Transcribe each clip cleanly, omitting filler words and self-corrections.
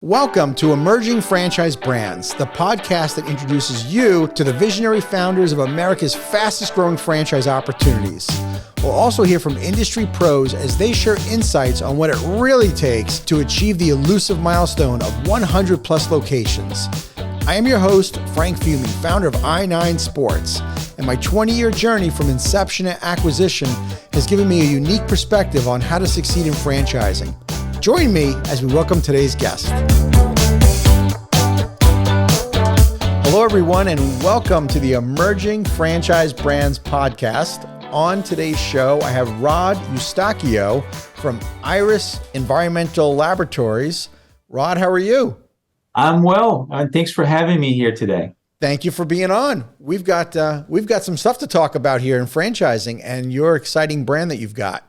Welcome to Emerging Franchise Brands, the podcast that introduces you to the visionary founders of America's fastest growing franchise opportunities. We'll also hear from industry pros as they share insights on what it really takes to achieve the elusive milestone of 100 plus locations. I am your host, Frank Fumey, founder of I9 Sports, and my 20-year journey from inception to acquisition has given me a unique perspective on how to succeed in franchising. Join me as we welcome today's guest. Hello, everyone, and welcome to the Emerging Franchise Brands podcast. On today's show, I have Rod Eustaquio from Iris Laboratories. Rod, how are you? I'm well, and thanks for having me here today. Thank you for being on. We've got some stuff to talk about here in franchising and your exciting brand that you've got.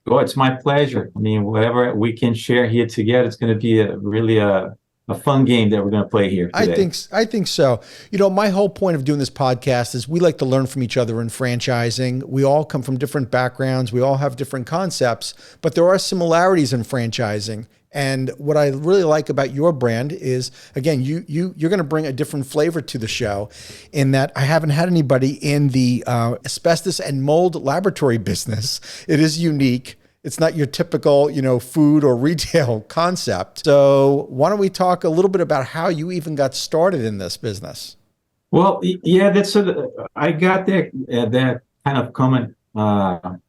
Oh, it's my pleasure. I mean, whatever we can share here together, it's going to be a fun game that we're going to play here today. I think so. You know, my whole point of doing this podcast is we like to learn from each other in franchising. We all come from different backgrounds. We all have different concepts, but there are similarities in franchising. And what I really like about your brand is, again, you're going to bring a different flavor to the show in that I haven't had anybody in the asbestos and mold laboratory business. It is unique. It's not your typical, food or retail concept. So why don't we talk a little bit about how you even got started in this business? Well, yeah, I got that kind of comment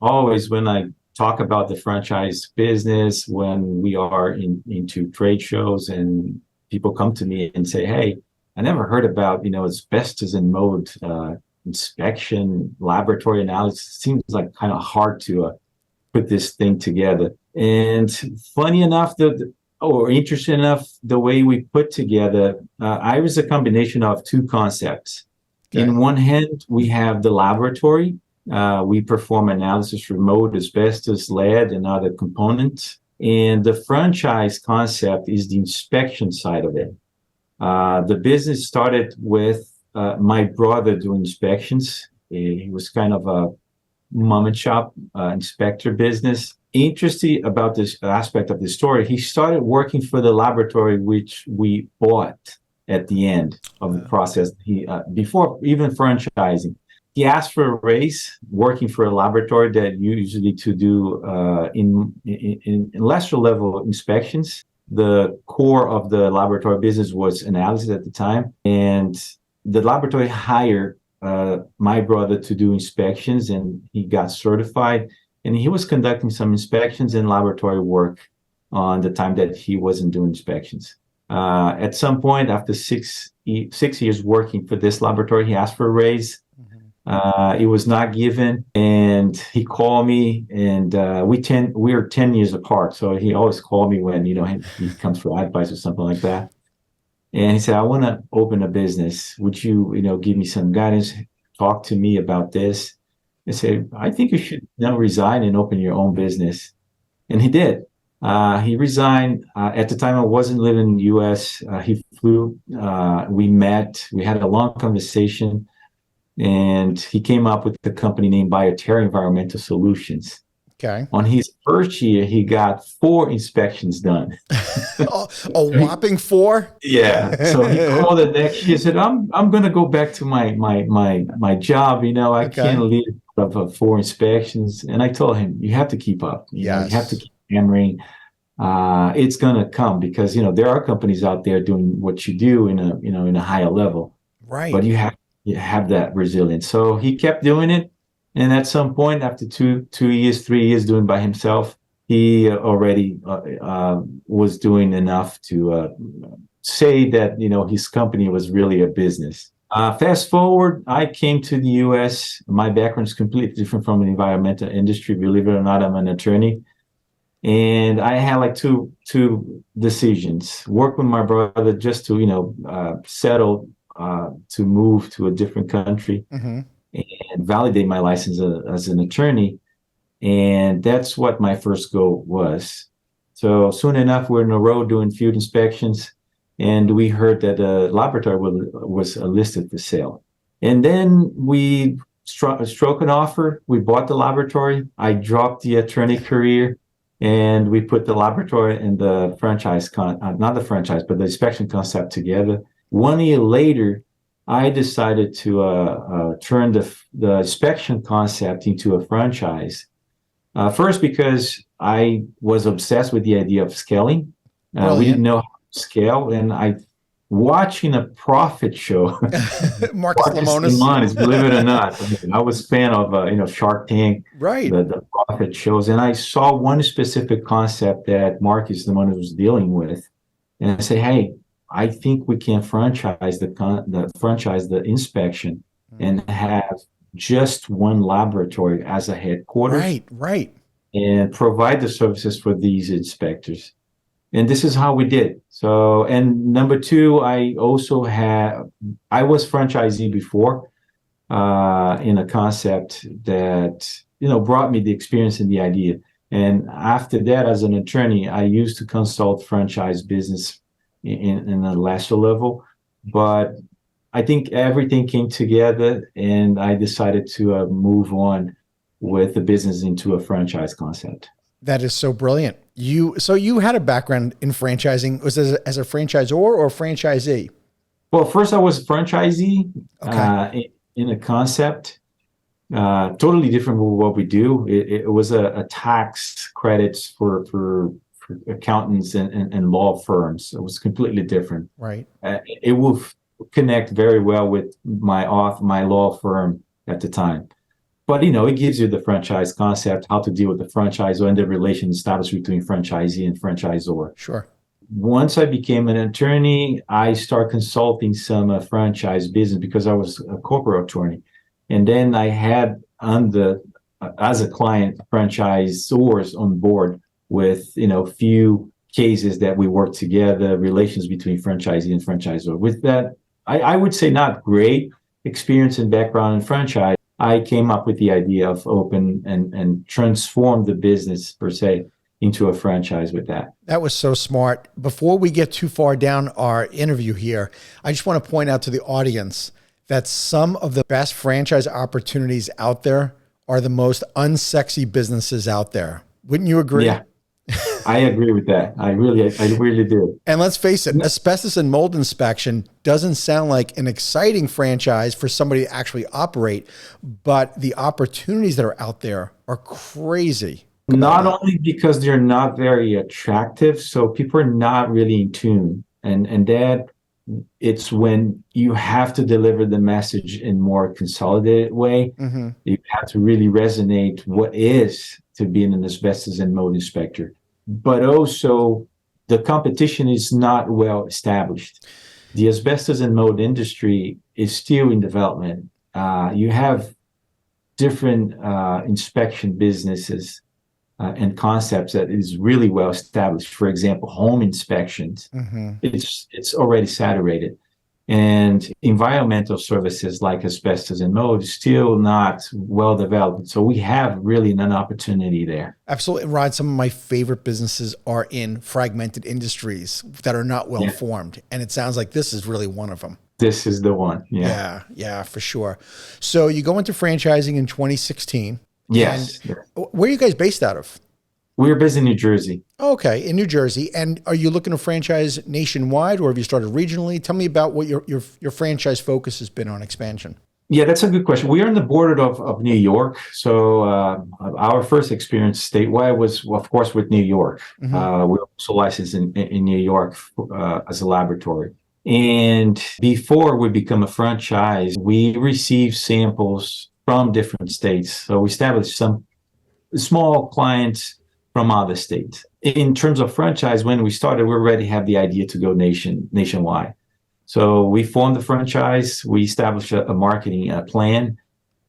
always when I talk about the franchise business, when we are into trade shows and people come to me and say, hey, I never heard about, asbestos and mold inspection, laboratory analysis. It seems like kind of hard to put this thing together. And funny enough, interesting enough, the way we put together, Iris is a combination of two concepts. Okay. In one hand, we have the laboratory. We perform analysis for mold, asbestos, lead, and other components. And the franchise concept is the inspection side of it. The business started with my brother doing inspections. He was kind of a mom and shop inspector business. Interesting about this aspect of the story, he started working for the laboratory, which we bought at the end of the process. Before even franchising. He asked for a raise working for a laboratory that usually to do in lesser level inspections. The core of the laboratory business was analysis at the time. And the laboratory hired my brother to do inspections, and he got certified. And he was conducting some inspections and laboratory work on the time that he wasn't doing inspections. At some point, after six years working for this laboratory, he asked for a raise. It was not given, and he called me, and we are 10 years apart. So he always called me when, he comes for advice or something like that. And he said, I want to open a business. Would you, give me some guidance, talk to me about this? I said, I think you should now resign and open your own business. And he did. He resigned. At the time, I wasn't living in the U.S. He flew. We met. We had a long conversation. And he came up with the company named Bioterra Environmental Solutions. Okay. On his first year, he got 4 inspections done. A whopping 4? Yeah. So he called the next year and said, I'm going to go back to my job. I can't leave of 4 inspections. And I told him, you have to keep up. You have to keep hammering. It's going to come because, there are companies out there doing what you do in a higher level. Right. But you have that resilience. So he kept doing it. And at some point, after 3 years doing by himself, he already was doing enough to say that, his company was really a business. Fast forward, I came to the U.S. My background is completely different from the environmental industry. Believe it or not, I'm an attorney. And I had like two decisions. Work with my brother just to, settle to move to a different country and validate my license as an attorney. And that's what my first goal was. So soon enough, we're in a row doing field inspections, and we heard that a laboratory was listed for sale. And then we struck an offer. We bought the laboratory. I dropped the attorney career And we put the laboratory and the not the franchise, but the inspection concept together. 1 year later, I decided to turn the inspection concept into a franchise. First, because I was obsessed with the idea of scaling. We didn't know how to scale, and I watching a profit show. Marcus Lemonis. Lemonis, believe it or not, I was a fan of Shark Tank, right? The profit shows, and I saw one specific concept that Marcus Lemonis was dealing with, and I say, hey, I think we can franchise the inspection and have just one laboratory as a headquarters, right, and provide the services for these inspectors. And this is how we did. So, and number two, I was franchisee before, in a concept that, brought me the experience and the idea. And after that, as an attorney, I used to consult franchise business in a lesser level. But I think everything came together, and I decided to move on with the business into a franchise concept. That is so brilliant. So you had a background in franchising. Was it as a franchisor or franchisee? Well, first I was franchisee, okay. in a concept, totally different from what we do. It was a tax credits for accountants and law firms. It was completely different. Right. It will connect very well with my law firm at the time. But, it gives you the franchise concept, how to deal with the franchisor and the relation established between franchisee and franchisor. Sure. Once I became an attorney, I started consulting some franchise business because I was a corporate attorney. And then I had as a client, franchisors on board with, few cases that we worked together, relations between franchisee and franchisor. With that, I would say not great experience and background in franchise. I came up with the idea of open and transform the business per se into a franchise with that. That was so smart. Before we get too far down our interview here, I just want to point out to the audience that some of the best franchise opportunities out there are the most unsexy businesses out there. Wouldn't you agree? Yeah, I agree with that. I really do. And let's face it, asbestos and mold inspection doesn't sound like an exciting franchise for somebody to actually operate, but the opportunities that are out there are crazy. Not only because they're not very attractive, so people are not really in tune. And that it's when you have to deliver the message in more consolidated way. Mm-hmm. You have to really resonate what is to be an asbestos and mold inspector. But also the competition is not well established. The asbestos and mold industry is still in development. You have different inspection businesses and concepts that is really well established. For example, home inspections, mm-hmm. it's already saturated. And environmental services like asbestos and mold is still not well developed. So we have really an opportunity there. Absolutely. Rod, some of my favorite businesses are in fragmented industries that are not well formed. And it sounds like this is really one of them. This is the one. Yeah, for sure. So you go into franchising in 2016. Yes. Where are you guys based out of? We're based in New Jersey. Okay, in New Jersey. And are you looking to franchise nationwide, or have you started regionally? Tell me about what your franchise focus has been on expansion. Yeah, that's a good question. We are on the border of New York. So our first experience statewide was, of course, with New York. Mm-hmm. We're also licensed in New York as a laboratory. And before we become a franchise, we receive samples from different states. So we established some small clients from other states. In terms of franchise, when we started, we already had the idea to go nationwide. So we formed the franchise, we established a marketing plan,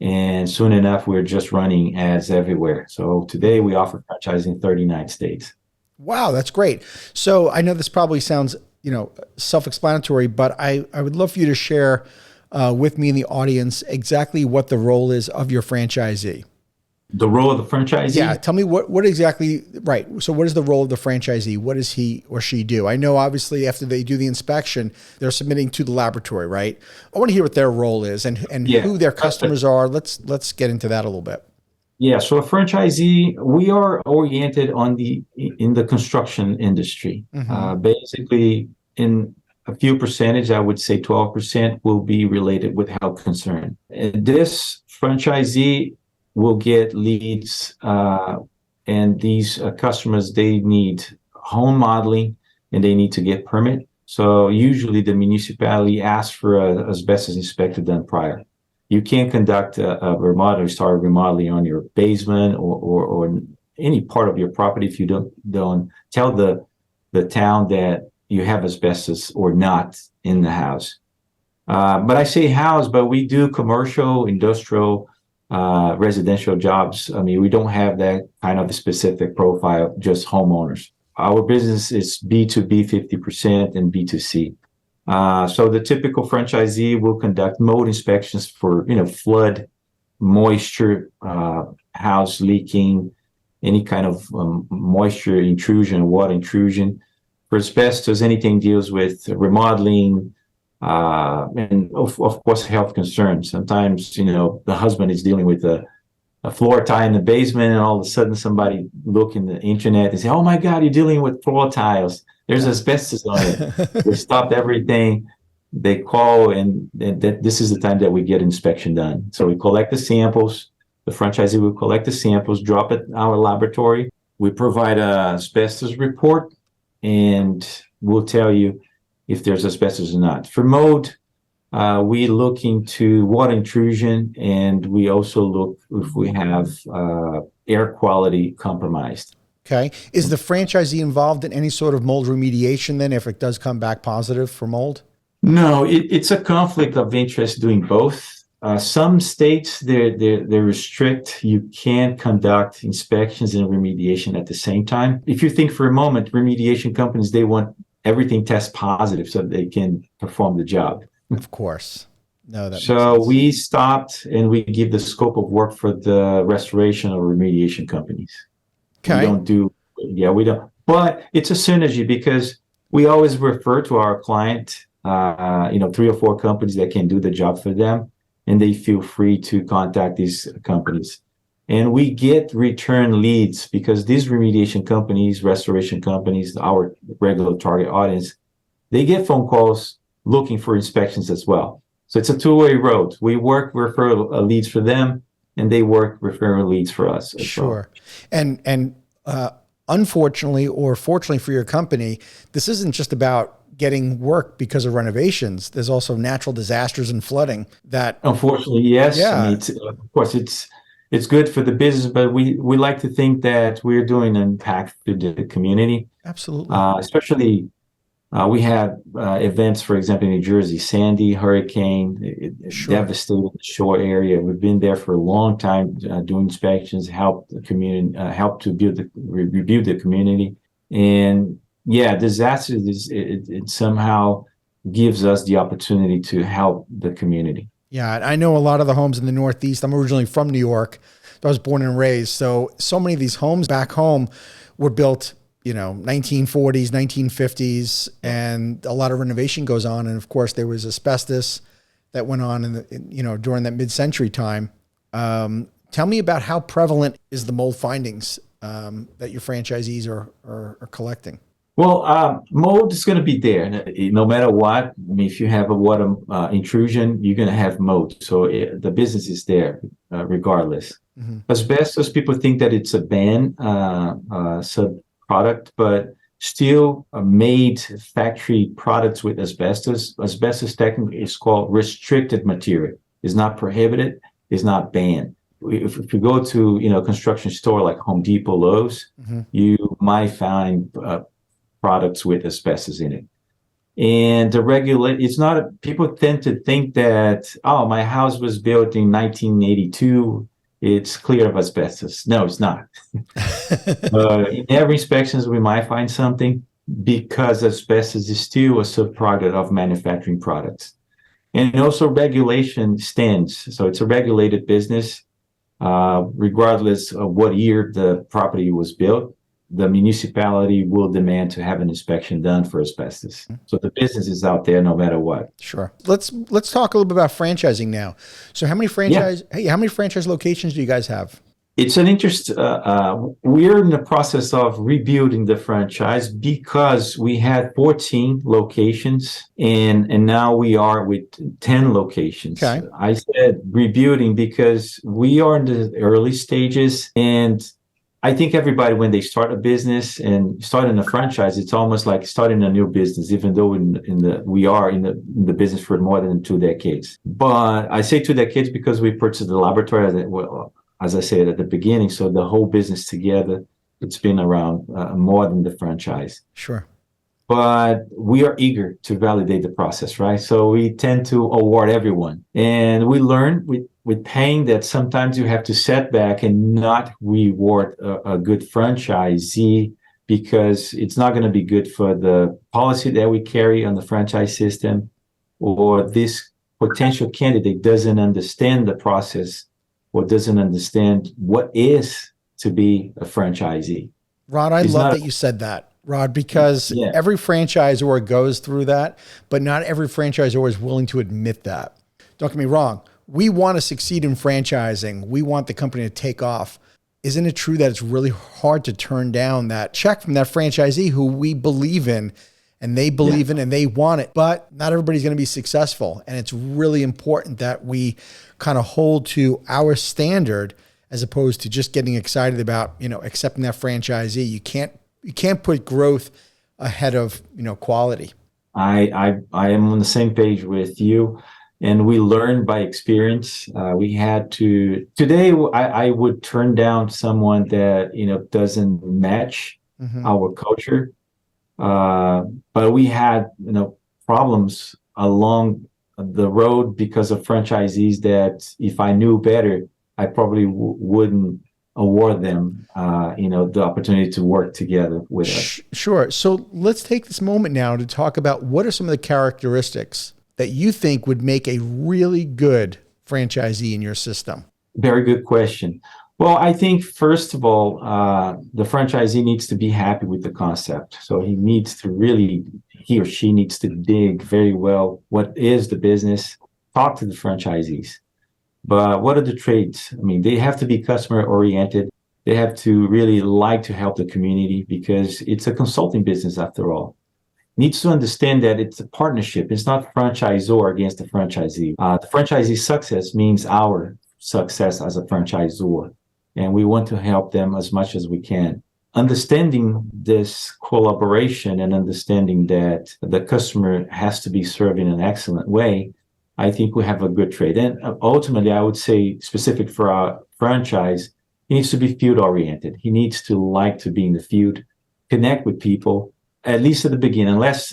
and soon enough, we're just running ads everywhere. So today we offer franchise in 39 states. Wow, that's great. So I know this probably sounds, self-explanatory, but I would love for you to share with me and the audience exactly what the role is of your franchisee. The role of the franchisee? Yeah, tell me what exactly, right. So what is the role of the franchisee? What does he or she do? I know obviously after they do the inspection, they're submitting to the laboratory, right? I want to hear what their role is and who their customers are. Let's get into that a little bit. Yeah, so a franchisee, we are oriented on in the construction industry. Mm-hmm. Basically, in a few percentage, I would say 12% will be related with health concern. And this franchisee will get leads, and these customers, they need home modeling and they need to get permit. So usually the municipality asks for a asbestos inspector done prior. You can't conduct a remodeling, start remodeling on your basement or any part of your property if you don't tell the town that you have asbestos or not in the house. But I say house, but we do commercial, industrial, residential jobs. I mean, we don't have that kind of a specific profile, just homeowners. Our business is B2B 50% and B2C. So the typical franchisee will conduct mold inspections for, flood, moisture, house leaking, any kind of moisture intrusion, water intrusion. For asbestos, anything deals with remodeling, and of course, health concerns. Sometimes, the husband is dealing with a floor tile in the basement, and all of a sudden somebody look in the internet and say, "Oh my God, you're dealing with floor tiles. There's asbestos on it." They stopped everything. They call, and this is the time that we get inspection done. So we collect the samples. The franchisee will collect the samples, drop it in our laboratory. We provide a asbestos report, and we'll tell you if there's asbestos or not. For mold, we look into water intrusion, and we also look if we have air quality compromised. Okay. Is the franchisee involved in any sort of mold remediation then if it does come back positive for mold? No, it's a conflict of interest doing both. Some states they restrict, you can't conduct inspections and remediation at the same time. If you think for a moment, remediation companies, they want everything test positive so they can perform the job. Of course. No, that makes So sense. we stopped and we give the scope of work for the restoration or remediation companies. We Okay. don't do, yeah, we don't. But it's a synergy because we always refer to our client, 3 or 4 companies that can do the job for them, and they feel free to contact these companies. And we get return leads because these remediation companies, restoration companies, our regular target audience, they get phone calls looking for inspections as well. So it's a two-way road. We work referral leads for them, and they work referral leads for us as well. Sure. And unfortunately or fortunately for your company, this isn't just about getting work because of renovations. There's also natural disasters and flooding that, Unfortunately, yes. I mean, yeah, of course, it's good for the business, but we like to think that we're doing an impact to the community, absolutely. especially. We had events, for example, in New Jersey, Sandy, hurricane, it Sure. devastated the shore area. We've been there for a long time doing inspections, help the community, help to rebuild the community. And yeah, disasters, it somehow gives us the opportunity to help the community. Yeah. I know a lot of the homes in the Northeast. I'm originally from New York. I was born and raised. So many of these homes back home were built 1940s, 1950s, and a lot of renovation goes on. And of course, there was asbestos that went on during that mid-century time. Tell me about how prevalent is the mold findings that your franchisees are collecting? Well, mold is going to be there no matter what. I mean, if you have a water intrusion, you're going to have mold. So the business is there regardless. Mm-hmm. Asbestos, people think that it's a ban product, but still made factory products with asbestos. Asbestos technically is called restricted material. It's not prohibited. It's not banned. If you go to construction store like Home Depot, Lowe's, Mm-hmm. you might find products with asbestos in it. And it's not, people tend to think that, oh, my house was built in 1982. It's clear of asbestos. No, it's not. In every inspections, we might find something because asbestos is still a subproduct of manufacturing products. And also regulation stands. So it's a regulated business, regardless of what year the property was built. The municipality will demand to have an inspection done for asbestos. So the business is out there no matter what. Sure. Let's talk a little bit about franchising now. So how many franchise locations do you guys have? It's an interest. We're in the process of rebuilding the franchise because we had 14 locations and now we are with 10 locations. Okay. I said rebuilding because we are in the early stages, and I think everybody, when they start a business and starting a franchise, it's almost like starting a new business, even though we are in the business for more than 2 decades. But I say 2 decades because we purchased the laboratory as I said at the beginning. So the whole business together, it's been around more than the franchise. Sure. But we are eager to validate the process, right? So we tend to award everyone. And we learn with pain that sometimes you have to set back and not reward a good franchisee because it's not going to be good for the policy that we carry on the franchise system, or this potential candidate doesn't understand the process or doesn't understand what is to be a franchisee. Rod, I It's love not that you said that, Rod, because yeah. every franchisor goes through that, but not every franchisor is willing to admit that. Don't get me wrong. We want to succeed in franchising. We want the company to take off. Isn't it true that it's really hard to turn down that check from that franchisee who we believe in and they believe in and they want it, but not everybody's going to be successful. And it's really important that we kind of hold to our standard as opposed to just getting excited about, accepting that franchisee. You can't put growth ahead of, quality. I am on the same page with you, and we learned by experience. We had to today. I would turn down someone that doesn't match our culture, but we had problems along the road because of franchisees that if I knew better, I probably wouldn't award them, the opportunity to work together with us. Sure. So let's take this moment now to talk about what are some of the characteristics that you think would make a really good franchisee in your system? Very good question. Well, I think first of all, the franchisee needs to be happy with the concept. So he or she needs to dig very well what is the business, talk to the franchisees. But what are the traits? I mean, they have to be customer oriented. They have to really like to help the community because it's a consulting business after all. Needs to understand that it's a partnership. It's not franchisor against the franchisee. The franchisee success means our success as a franchisor, and we want to help them as much as we can. Understanding this collaboration and understanding that the customer has to be served in an excellent way, I think we have a good trade. And ultimately, I would say specific for our franchise, he needs to be field oriented. He needs to like to be in the field, connect with people, at least at the beginning, unless,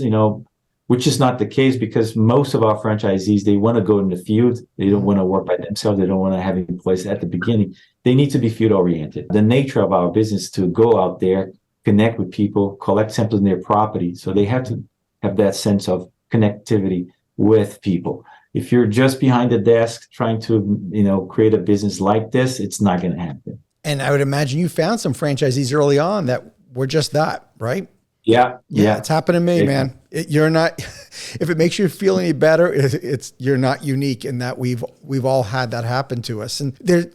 which is not the case because most of our franchisees, they want to go in the field. They don't want to work by themselves. They don't want to have employees at the beginning. They need to be field oriented. The nature of our business is to go out there, connect with people, collect samples in their property. So they have to have that sense of connectivity with people. If you're just behind the desk trying to, create a business like this, it's not going to happen. And I would imagine you found some franchisees early on that were just that, right? Yeah. It's happened to me, man. You're not, if it makes you feel any better, you're not unique in that we've all had that happen to us. And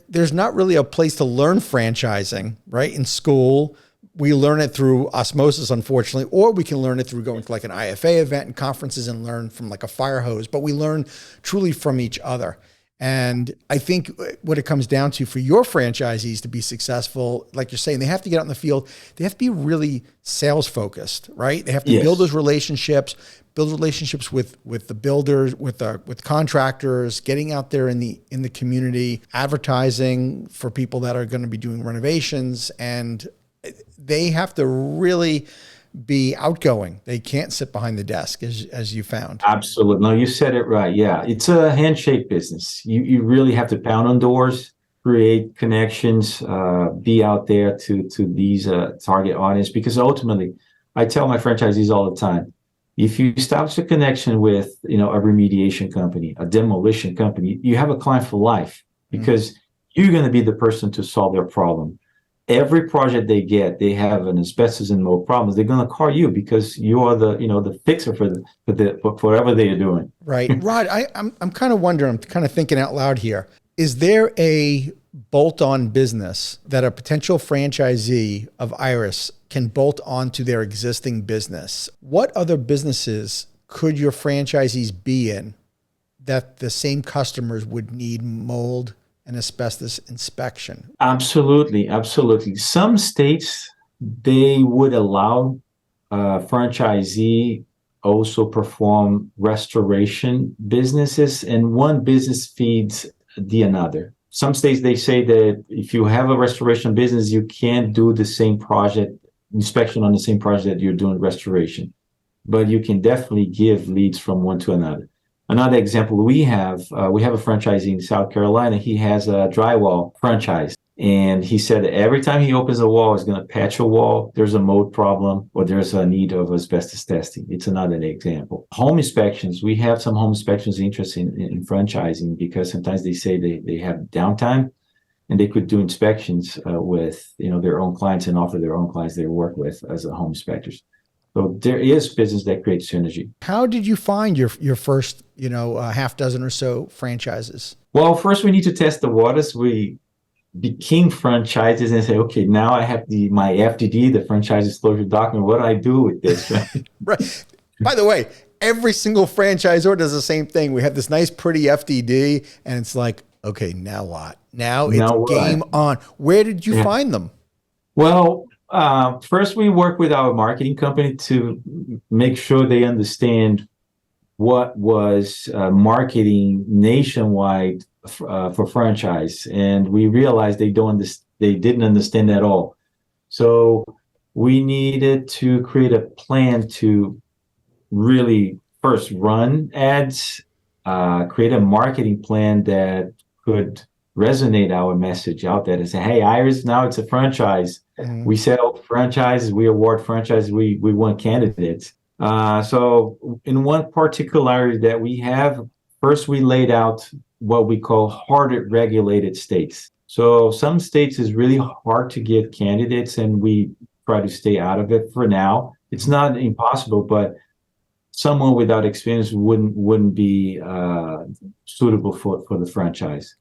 there's not really a place to learn franchising, right? In school, we learn it through osmosis, unfortunately, or we can learn it through going to like an IFA event and conferences and learn from like a fire hose, but we learn truly from each other. And I think what it comes down to for your franchisees to be successful, like you're saying, they have to get out in the field. They have to be really sales focused, right? They have to build those relationships, with the builders, with contractors, getting out there in the community, advertising for people that are going to be doing renovations, and they have to really be outgoing. They can't sit behind the desk as you found. Absolutely. No, you said it right. Yeah. It's a handshake business. You really have to pound on doors, create connections, be out there to these target audience, because ultimately I tell my franchisees all the time, if you establish a connection with, a remediation company, a demolition company, you have a client for life because you're going to be the person to solve their problem. Every project they get, they have an asbestos and mold problems. They're going to call you because you are the fixer for whatever they are doing. Right, Rod. I'm kind of wondering. I'm kind of thinking out loud here. Is there a bolt-on business that a potential franchisee of Iris can bolt on to their existing business, what other businesses could your franchisees be in that the same customers would need mold and asbestos inspection? Absolutely, absolutely. Some states, they would allow franchisee also perform restoration businesses, and one business feeds the another. Some states, they say that if you have a restoration business, you can't do the same project inspection on the same project that you're doing restoration, but you can definitely give leads from one to another. Another example, we have a franchisee in South Carolina. He has a drywall franchise. And he said that every time he opens a wall, he's going to patch a wall. There's a mold problem or there's a need of asbestos testing. It's another example. Home inspections. We have some home inspections interested in franchising because sometimes they say they have downtime and they could do inspections with their own clients and offer their own clients they work with as a home inspectors. So there is business that creates synergy. How did you find your first, half dozen or so franchises? Well, first we need to test the waters. We became franchises and say, okay, now I have my FDD, the franchise disclosure document. What do I do with this? Right. By the way, every single franchisor does the same thing. We have this nice, pretty FDD, and it's like, okay, now what? Now it's game on. Where did you find them? Well, first we work with our marketing company to make sure they understand what was marketing nationwide for franchise, and we realized they didn't understand at all. So we needed to create a plan to really first run ads, create a marketing plan that could resonate our message out there and say, hey, Iris, now it's a franchise. Mm-hmm. We sell franchises, we award franchises, we want candidates. So in one particularity that we have, first we laid out what we call harder regulated states. So some states is really hard to get candidates, and we try to stay out of it for now. It's not impossible, but someone without experience wouldn't be suitable for the franchise.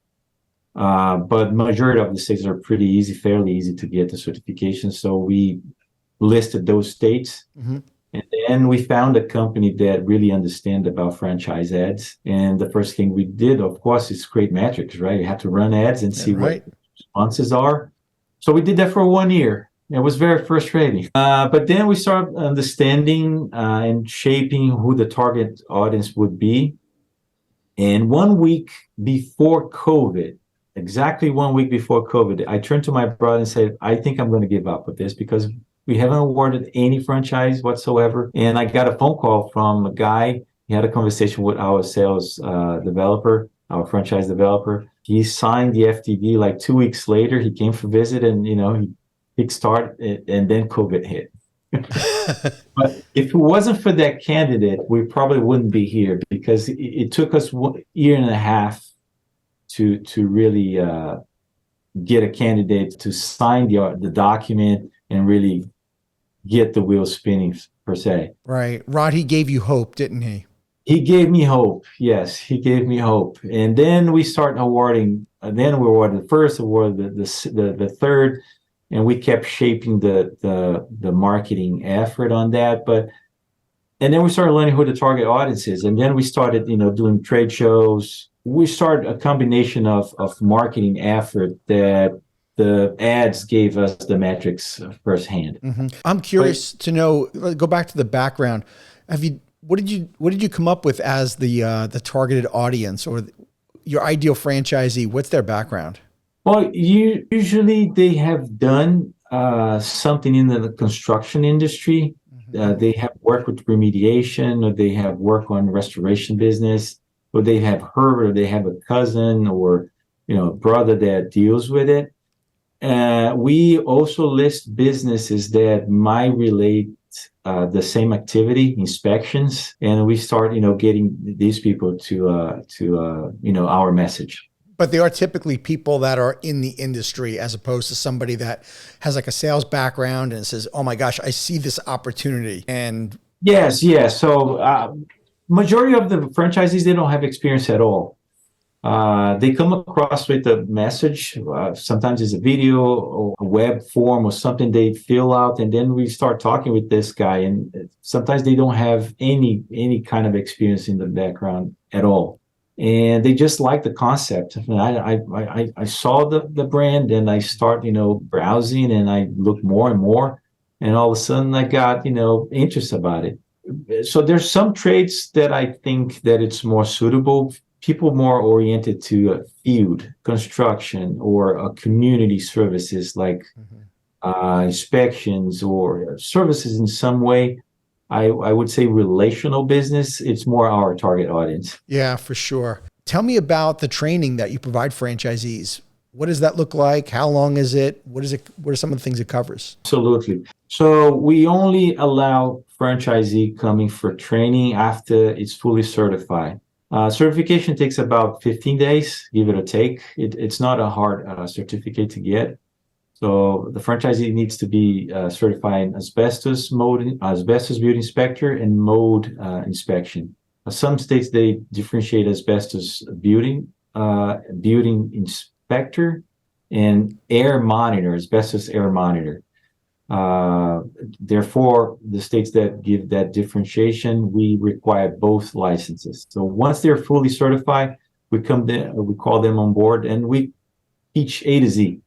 But majority of the states are pretty easy, fairly easy to get the certification. So we listed those states. Mm-hmm. And then we found a company that really understands about franchise ads. And the first thing we did, of course, is create metrics, right? You have to run ads and see what responses are. So we did that for 1 year. It was very frustrating. But then we started understanding and shaping who the target audience would be. And 1 week before COVID, exactly 1 week before COVID, I turned to my brother and said, I think I'm going to give up with this because we haven't awarded any franchise whatsoever. And I got a phone call from a guy. He had a conversation with our sales developer, our franchise developer. He signed the FDD like 2 weeks later. He came for visit and, he kickstarted, and then COVID hit. But if it wasn't for that candidate, we probably wouldn't be here because it took us 1.5 years to really get a candidate to sign the document and really get the wheels spinning per se. Right. Rod, he gave you hope, didn't he? He gave me hope. Yes, he gave me hope. And then we start awarding, then we awarded the first, awarded the third, and we kept shaping the marketing effort on that. And then we started learning who the target audience is. And then we started, doing trade shows. We started a combination of marketing effort that the ads gave us the metrics firsthand. Mm-hmm. I'm curious to know, go back to the background. What did you come up with as the targeted audience or your ideal franchisee? What's their background? Well, usually they have done something in the construction industry. Mm-hmm. They have worked with remediation, or they have worked on restoration business, or they have heard, or they have a cousin or brother that deals with it. We also list businesses that might relate the same activity, inspections, and we start getting these people to our message. But they are typically people that are in the industry, as opposed to somebody that has like a sales background and says, "Oh my gosh, I see this opportunity." And yes. So majority of the franchisees, they don't have experience at all. They come across with a message. Sometimes it's a video or a web form or something they fill out, and then we start talking with this guy. And sometimes they don't have any kind of experience in the background at all, and they just like the concept. And I saw the brand, and I start browsing, and I look more and more, and all of a sudden I got interest about it. So there's some trades that I think that it's more suitable. People more oriented to field construction or community services like inspections or services in some way. I would say relational business. It's more our target audience. Yeah, for sure. Tell me about the training that you provide franchisees. What does that look like? How long is it? What is it? What are some of the things it covers? Absolutely. So we only allow franchisee coming for training after it's fully certified. Certification takes about 15 days, give it a take. It's not a hard certificate to get. So the franchisee needs to be certified in asbestos building inspector and mold inspection. Some states they differentiate asbestos building inspector and air monitor, asbestos air monitor. Therefore, the states that give that differentiation, we require both licenses. So once they're fully certified, we call them on board, and we teach A to Z.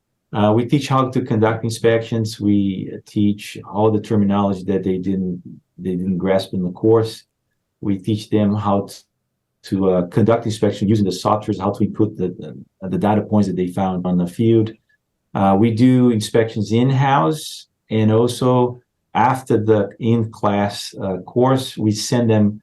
We teach how to conduct inspections. We teach all the terminology that they didn't grasp in the course. We teach them how to conduct inspection using the softwares, how to input the data points that they found on the field. We do inspections in-house, and also after the in-class course, we send them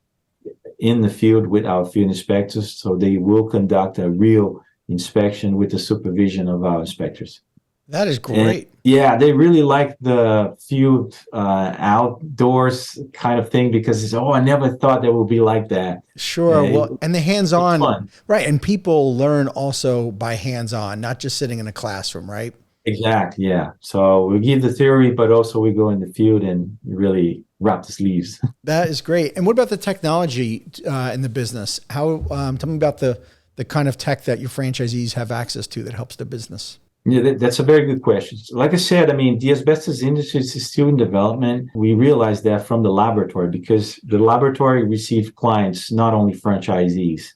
in the field with our field inspectors, so they will conduct a real inspection with the supervision of our inspectors. That is great. And yeah, they really like the field outdoors kind of thing because it's, I never thought that would be like that. Sure. Well, and the hands-on, right? And people learn also by hands-on, not just sitting in a classroom, right? Exactly. Yeah. So we give the theory, but also we go in the field and really wrap the sleeves. That is great. And what about the technology in the business? How? Tell me about the kind of tech that your franchisees have access to that helps the business. Yeah, that's a very good question. Like I said, the asbestos industry is still in development. We realized that from the laboratory because the laboratory received clients, not only franchisees.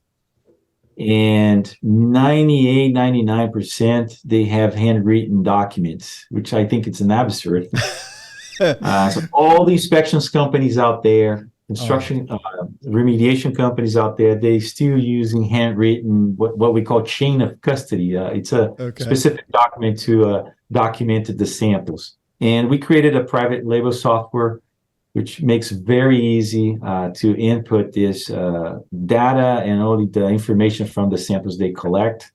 And 98, 99%, they have handwritten documents, which I think it's an absurd. So all the inspections companies out there, construction remediation companies out there, they still using handwritten, what we call chain of custody. It's a specific document to document the samples. And we created a private label software which makes it very easy to input this data and all the information from the samples they collect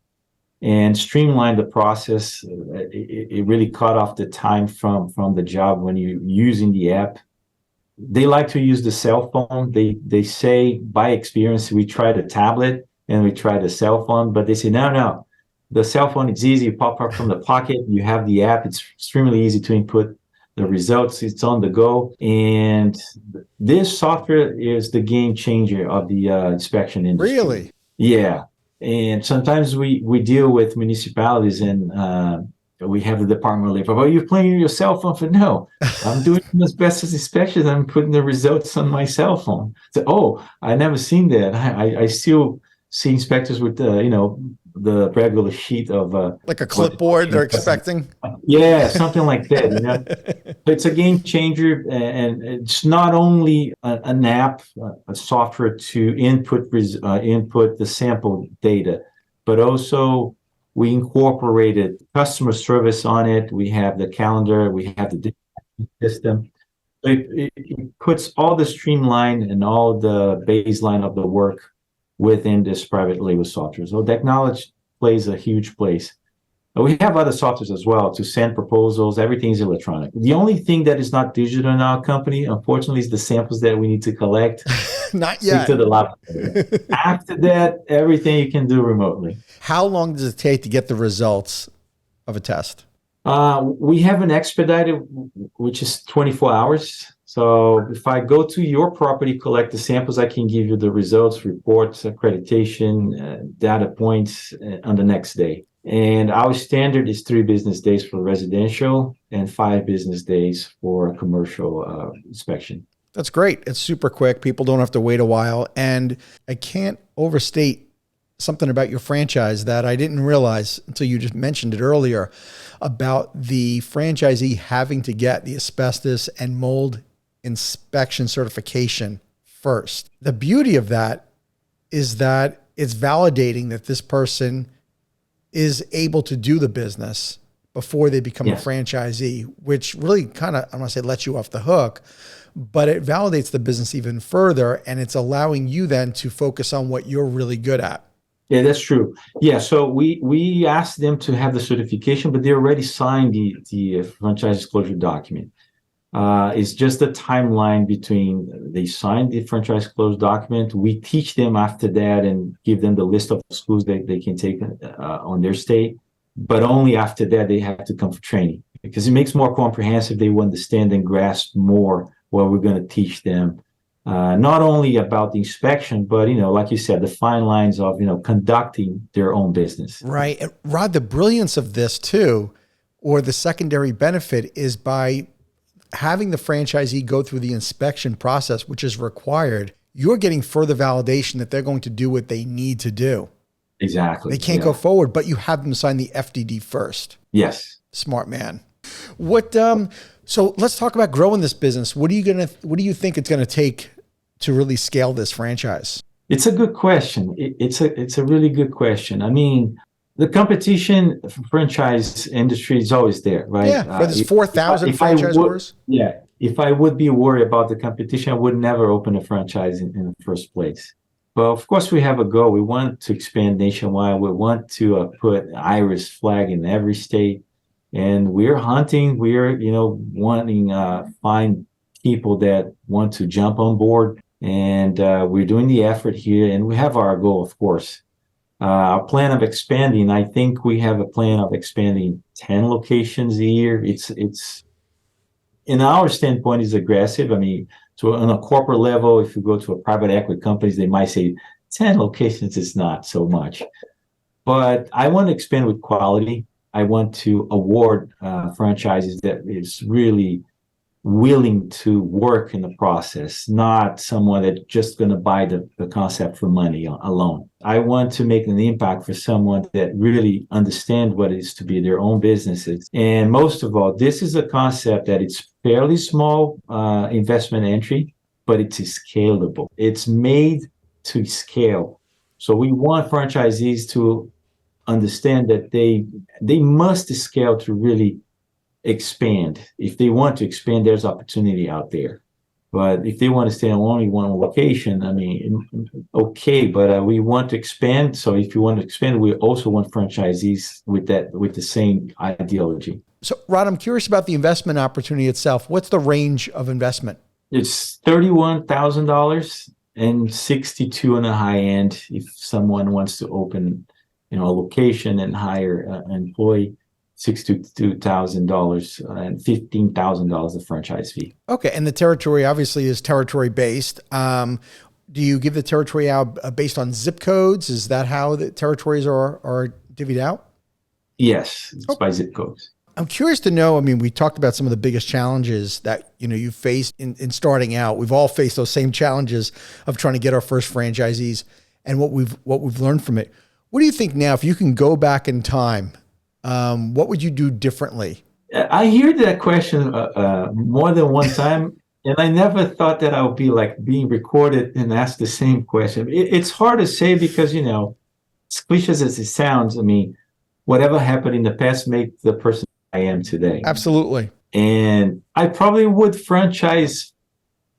and streamline the process. It really cut off the time from the job when you're using the app. They like to use the cell phone. They say, by experience, we try the tablet and we try the cell phone, but they say, no, the cell phone, it's easy. You pop up from the pocket, you have the app. It's extremely easy to input the results. It's on the go. And this software is the game changer of the inspection industry. Really? Yeah. And sometimes we deal with municipalities and we have the Department of Labor. Well, you're playing your cell phone for no. I'm doing asbestos inspections. I'm putting the results on my cell phone. So, I never seen that. I still see inspectors with the regular sheet of like a clipboard they're expecting. Yeah, something like that. It's a game changer, and it's not only an app, a software to input the sample data, but also we incorporated customer service on it. We have the calendar, we have the system. It puts all the streamline and all the baseline of the work within this private label software. So technology plays a huge place. We have other softwares as well to send proposals. Everything's electronic. The only thing that is not digital in our company, unfortunately, is the samples that we need to collect. Not yet. To the laboratory. After that, everything you can do remotely. How long does it take to get the results of a test? We have an expedited, which is 24 hours. So if I go to your property, collect the samples, I can give you the results, reports, accreditation, data points on the next day. And our standard is 3 business days for residential and 5 business days for commercial inspection. That's great. It's super quick. People don't have to wait a while. And I can't overstate something about your franchise that I didn't realize until you just mentioned it earlier about the franchisee having to get the asbestos and mold inspection certification first. The beauty of that is that it's validating that this person is able to do the business before they become a franchisee, which really kind of, I'm going to say lets you off the hook, but it validates the business even further. And it's allowing you then to focus on what you're really good at. Yeah, that's true. Yeah, so we asked them to have the certification, but they already signed the franchise disclosure document. It's just a timeline between they signed the franchise disclosure document. We teach them after that and give them the list of schools that they can take on their state. But only after that, they have to come for training because it makes more comprehensive. They will understand and grasp more what we're going to teach them. Not only about the inspection, but, like you said, the fine lines of, conducting their own business. Right. And Rod, the brilliance of this too, or the secondary benefit is by having the franchisee go through the inspection process, which is required, you're getting further validation that they're going to do what they need to do. Exactly. They can't go forward, but you have them sign the FDD first. Yes. Smart man. So let's talk about growing this business. What do you think it's going to take to really scale this franchise? It's a good question. It's a really good question. I mean, the competition for franchise industry is always there, right? Yeah, for this 4,000 franchisors. Yeah, if I would be worried about the competition, I would never open a franchise in the first place. But of course, we have a goal. We want to expand nationwide. We want to put Iris flag in every state. And we're hunting, we're, wanting find people that want to jump on board. And we're doing the effort here. And we have our goal, of course. Our plan of expanding, I think we have a plan of expanding 10 locations a year. It's in our standpoint, is aggressive. I mean, on a corporate level, if you go to a private equity companies, they might say 10 locations is not so much. But I want to expand with quality. I want to award franchises that is really willing to work in the process, not someone that's just going to buy the concept for money alone. I want to make an impact for someone that really understands what it is to be their own businesses. And most of all, this is a concept that it's fairly small investment entry, but it's scalable. It's made to scale. So we want franchisees to understand that they must scale to really expand. If they want to expand, there's opportunity out there. But if they want to stay on only one location, I mean, okay, but we want to expand. So if you want to expand, we also want franchisees with the same ideology. So Rod, I'm curious about the investment opportunity itself. What's the range of investment? It's $31,000 and $62,000 on the high end if someone wants to open a location and hire an employee. $62,000 and $15,000 of franchise fee. Okay, and the territory obviously is territory based. Do you give the territory out based on zip codes? Is that how the territories are divvied out? Yes, it's by zip codes. I'm curious to know, I mean, we talked about some of the biggest challenges that, you faced in starting out. We've all faced those same challenges of trying to get our first franchisees and what we've learned from it. What do you think now, if you can go back in time, what would you do differently? I hear that question more than one time, and I never thought that I would be being recorded and asked the same question. It's hard to say because, as cliche as it sounds, I mean, whatever happened in the past makes the person I am today. Absolutely. And I probably would franchise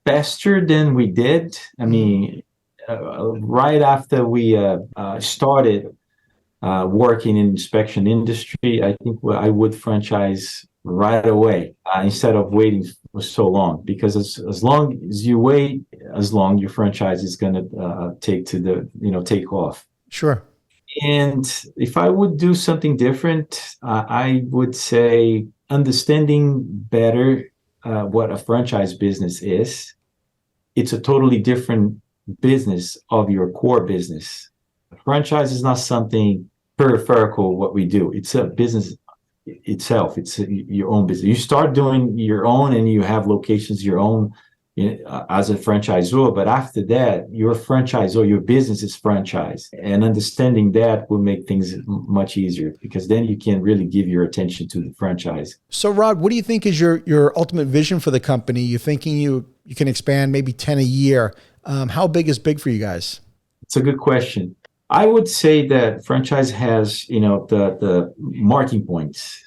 faster than we did. I mean, right after we started working in inspection industry, I think I would franchise right away instead of waiting for so long. Because as long as you wait, as long your franchise is going to take off. Sure. And if I would do something different, I would say understanding better what a franchise business is, it's a totally different business of your core business. A franchise is not something peripheral what we do. It's a business itself. It's your own business. You start doing your own and you have locations your own as a franchisor, but after that, your franchisor, your business is franchise, and understanding that will make things much easier, because then you can really give your attention to the franchise. So Rod, what do you think is your ultimate vision for the company? You're thinking you can expand maybe 10 a year. How big is big for you guys? It's a good question. I would say that franchise has, the marking points.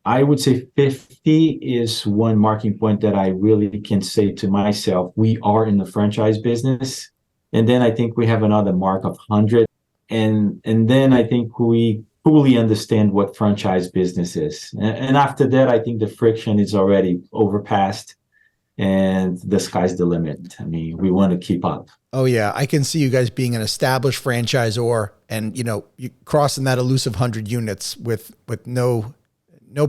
I would say 50 is one marking point that I really can say to myself, we are in the franchise business. And then I think we have another mark of 100. And then I think we fully understand what franchise business is. And after that, I think the friction is already overpassed and the sky's the limit. I mean, we want to keep up. Oh yeah, I can see you guys being an established franchisor, and you crossing that elusive 100 units with no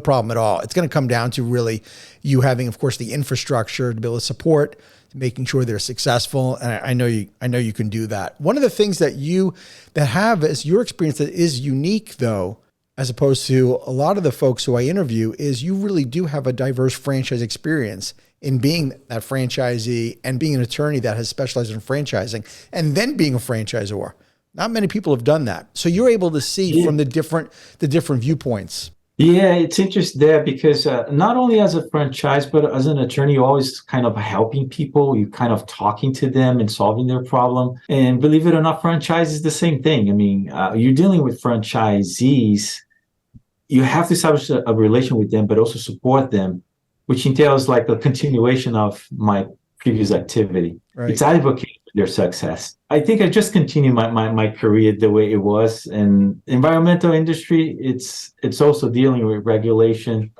problem at all. It's going to come down to really you having, of course, the infrastructure to be able to support, making sure they're successful. And I know you can do that. One of the things that have as your experience that is unique though, as opposed to a lot of the folks who I interview, is you really do have a diverse franchise experience in being that franchisee and being an attorney that has specialized in franchising and then being a franchisor. Not many people have done that. So you're able to see from the different viewpoints. Yeah, it's interesting there because not only as a franchise, but as an attorney, you're always kind of helping people. You're kind of talking to them and solving their problem. And believe it or not, franchise is the same thing. I mean, you're dealing with franchisees. You have to establish a relation with them, but also support them, which entails like a continuation of my previous activity. Right. It's advocating for their success. I think I just continue my career the way it was. And environmental industry, it's also dealing with regulation,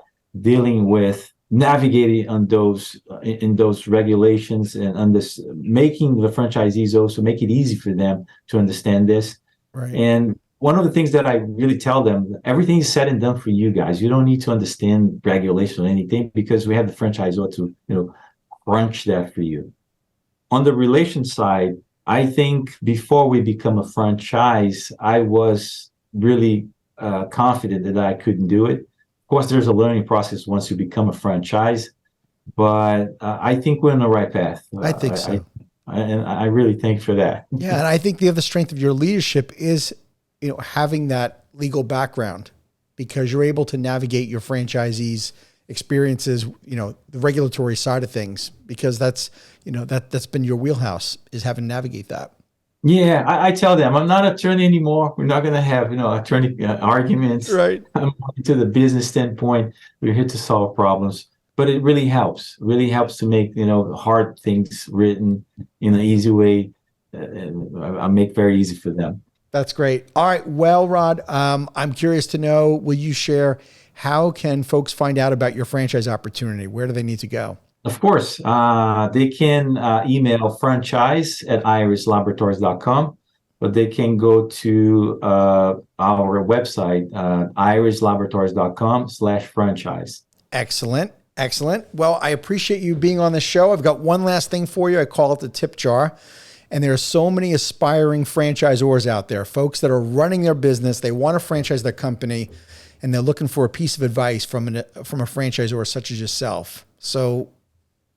dealing with navigating on those in those regulations, and making the franchisees also make it easy for them to understand this. Right. And one of the things that I really tell them, everything is said and done for you guys. You don't need to understand regulation or anything, because we have the franchisor to, crunch that for you. On the relation side, I think before we become a franchise, I was really confident that I couldn't do it. Of course, there's a learning process once you become a franchise, but I think we're on the right path. I think so. And I really thank you for that. Yeah, and I think the other strength of your leadership is having that legal background, because you're able to navigate your franchisees' experiences, the regulatory side of things, because that's been your wheelhouse, is having to navigate that. Yeah, I tell them I'm not an attorney anymore. We're not going to have, attorney arguments. Right. I'm to the business standpoint. We're here to solve problems, but it really helps to make, hard things written in an easy way. I make very easy for them. That's great. All right. Well, Rod, I'm curious to know, will you share, how can folks find out about your franchise opportunity? Where do they need to go? Of course. They can email franchise@irislaboratories.com, but they can go to our website, irislaboratories.com/franchise. Excellent. Excellent. Well, I appreciate you being on the show. I've got one last thing for you. I call it the tip jar. And there are so many aspiring franchisors out there, folks that are running their business. They want to franchise their company, and they're looking for a piece of advice from a franchisor such as yourself. So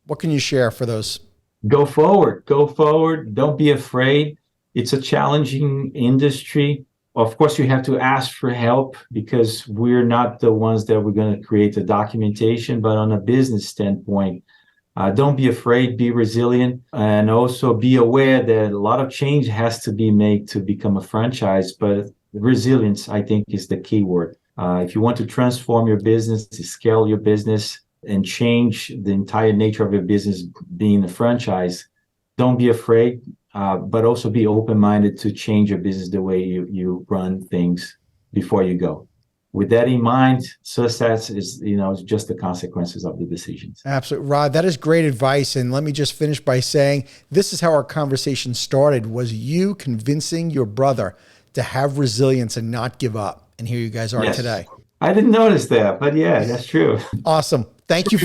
what can you share for those? Go forward. Go forward. Don't be afraid. It's a challenging industry. Of course, you have to ask for help, because we're not the ones that we're going to create the documentation. But on a business standpoint, don't be afraid, be resilient, and also be aware that a lot of change has to be made to become a franchise. But resilience, I think, is the key word. If you want to transform your business, to scale your business, and change the entire nature of your business being a franchise, don't be afraid, but also be open-minded to change your business the way you run things before you go. With that in mind, success is, just the consequences of the decisions. Absolutely. Rod, that is great advice. And let me just finish by saying, this is how our conversation started, was you convincing your brother to have resilience and not give up. And here you guys are today. I didn't notice that, but yeah, that's true. Awesome. Thank you.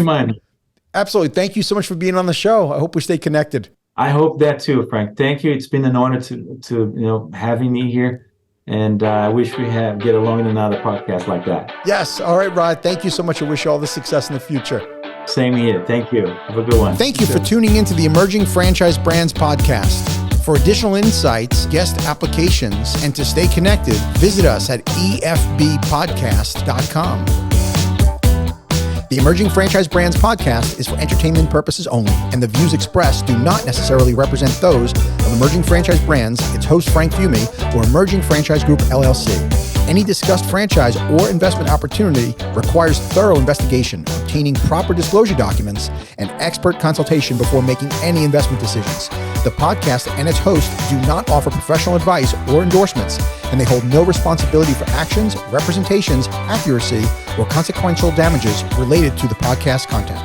Absolutely. Thank you so much for being on the show. I hope we stay connected. I hope that too, Frank. Thank you. It's been an honor to having me here. And I wish we get along in another podcast like that. Yes. All right, Rod. Thank you so much. I wish you all the success in the future. Same here. Thank you. Have a good one. Thank you for tuning into the Emerging Franchise Brands podcast. For additional insights, guest applications, and to stay connected, visit us at efbpodcast.com. The Emerging Franchise Brands podcast is for entertainment purposes only, and the views expressed do not necessarily represent those of Emerging Franchise Brands, its host Frank Fiume, or Emerging Franchise Group LLC. Any discussed franchise or investment opportunity requires thorough investigation, obtaining proper disclosure documents, and expert consultation before making any investment decisions. The podcast and its host do not offer professional advice or endorsements, and they hold no responsibility for actions, representations, accuracy, or consequential damages related to the podcast content.